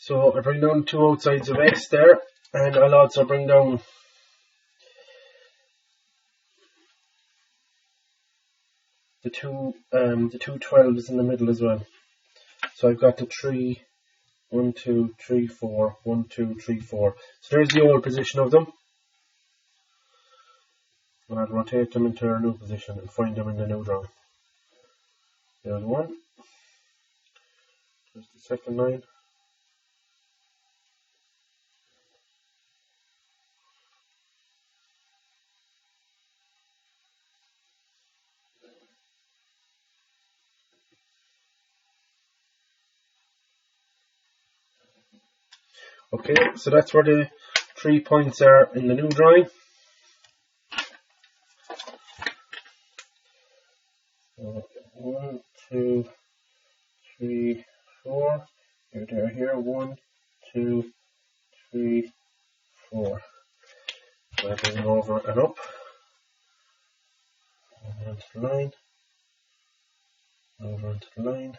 So I bring down two outsides of S there, and I'll also bring down the two 12s in the middle as well. So I've got the 3, 1, 2, 3, 4, 1, 2, 3, 4. So there's the old position of them. And I'll rotate them into their new position and find them in the new drawing. There's one. There's the second line. Okay, so that's where the 3 points are in the new drawing. So 1, 2, 3, 4. Here they are here. 1, 2, 3, 4. So I bring them over and up. Over onto the line. Over onto the line.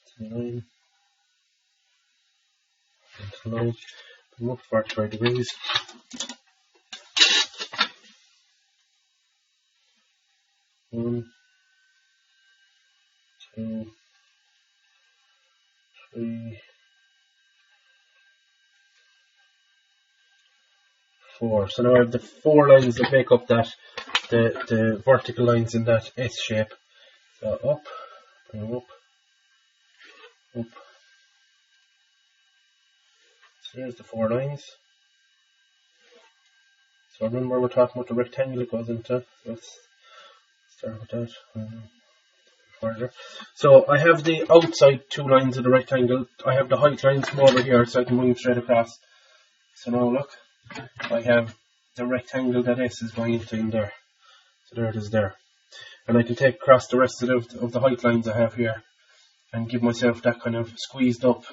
To the line. Onto the line. Come up 45 degrees. 1, 2, 3, 4. So now I have the 4 lines that make up that the vertical lines in that S shape. So up, bring them up, up. So there's the 4 lines. So remember we're talking about the rectangle it goes into. So let's start with that. Further. So I have the outside 2 lines of the rectangle. I have the height lines from over here, so I can move straight across. So now look, I have the rectangle that S is going into in there. So there it is there. And I can take across the rest of the height lines I have here and give myself that kind of squeezed up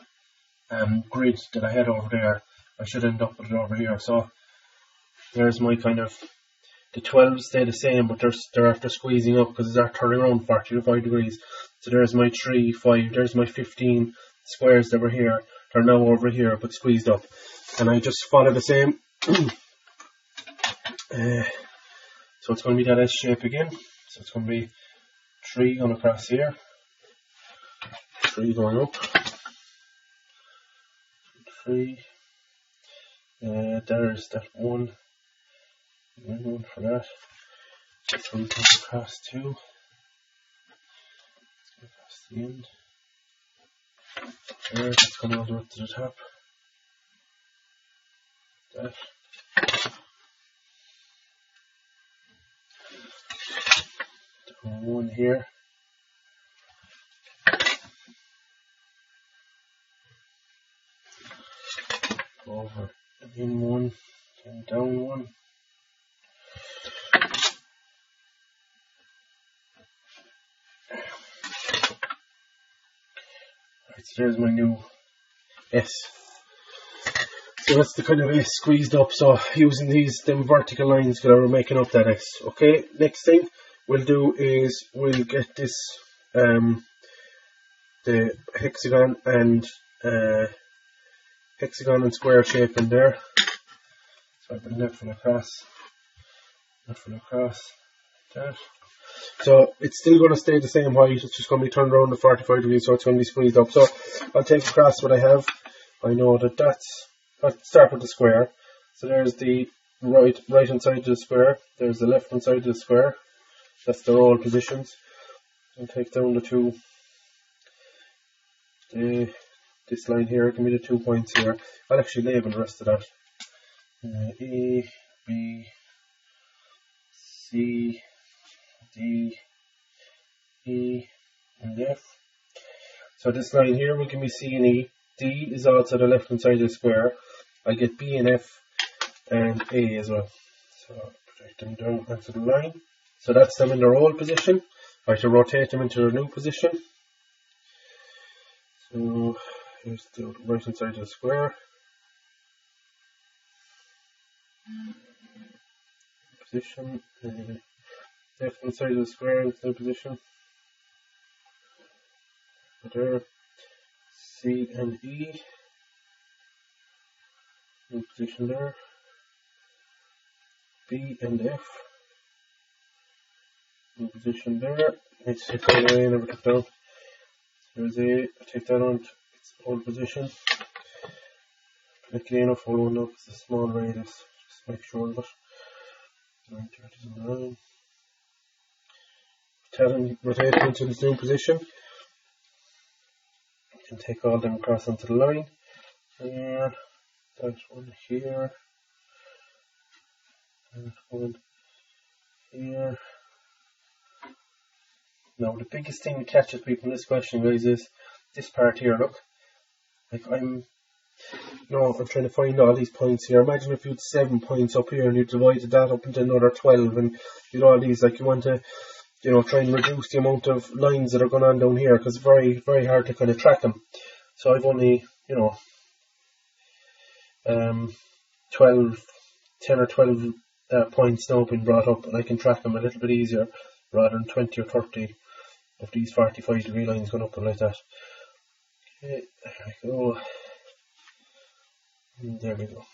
grid that I had over there. I should end up with it over here. So there's my kind of, the 12s stay the same, but they're after squeezing up because they're turning around 45 degrees. So there's my 3, 5, there's my 15 squares that were here. They're now over here, but squeezed up. And I just follow the same. So it's going to be that S shape again. So it's going to be 3 going across here. 3 going up. 3. There's that 1. One for that. This one goes across 2. Let's go across the end. There, that's going all the way to the top. That. One here. Over in 1, and down 1. Right, so there's my new S. So that's the kind of S squeezed up. So using them vertical lines that are making up that S. Okay, next thing we'll do is we'll get this the hexagon and square shape in there. So I bring that from across, like that. So it's still going to stay the same height, it's just going to be turned around to 45 degrees, so it's going to be squeezed up. So I'll take across what I have. I know that I'll start with the square. So there's the right hand side of the square, there's the left hand side of the square. That's their all positions. I'll take down the 2. This line here can be the 2 points here. I'll actually label the rest of that. A, B, C, D, E, and F. So this line here will give me C and E. D is also the left hand side of the square. I get B and F and A as well. So I'll project them down onto the line. So that's them in their old position. I have to rotate them into their new position. So here's the right hand side of the square. Position. Left hand side of the square into the position. There. C and E, new position there. B and F, new position there. Need to take that away, never took down. There's A, take that on its old position. Connect enough for one up, it's a small radius, just make sure of it. 939. Tell him rotate into this new position. You can take all them across onto the line. There, that one here, that one here. Now the biggest thing that catches people in this question, guys, is this part here. Look, like I'm trying to find all these points here. Imagine if you had 7 points up here and you divided that up into another 12, and you all these, like you want to, try and reduce the amount of lines that are going on down here, because it's very, very hard to kind of track them. So I've only, 10 or 12 points now been brought up, and I can track them a little bit easier rather than 20 or 30 of these 45-degree lines going up and like that. Okay, there we go. There we go.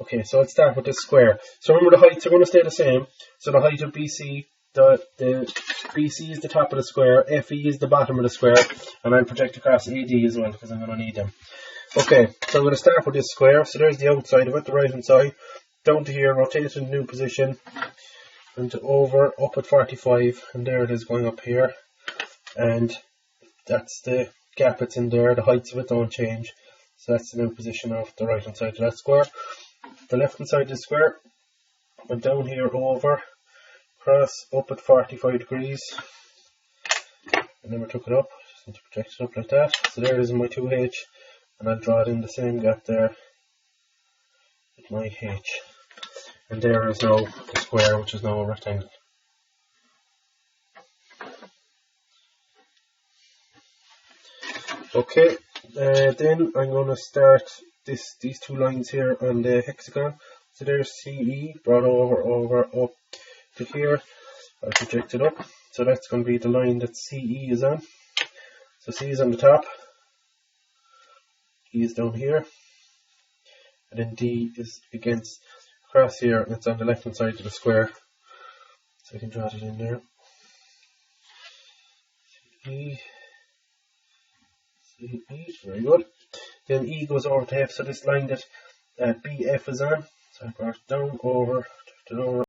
Okay, so let's start with this square. So remember, the heights are going to stay the same. So the height of BC, the BC is the top of the square, FE is the bottom of the square, and I'll project across AD as well because I'm going to need them. Okay, so I'm going to start with this square. So there's the outside of it, the right hand side. Down to here, rotate it in new position, and over, up at 45, and there it is going up here. And that's the gap it's in there, the heights of it don't change. So that's the new position of the right hand side of that square. The left hand side of the square, went down here, over, across, up at 45 degrees. I never took it up, just need to project it up like that. So there it is in my 2H, and I'll draw it in the same gap there with my H. And there is now the square, which is now a rectangle. Okay, then I'm going to start these two lines here on the hexagon. So there's CE, brought over, up to here. I'll project it up. So that's going to be the line that CE is on. So C is on the top, E is down here, and then D is against across here, and it's on the left hand side of the square. So I can draw it in there. CE. Very good. Then E goes over to F, so this line that BF is on, so I brought it down, over, drifted over,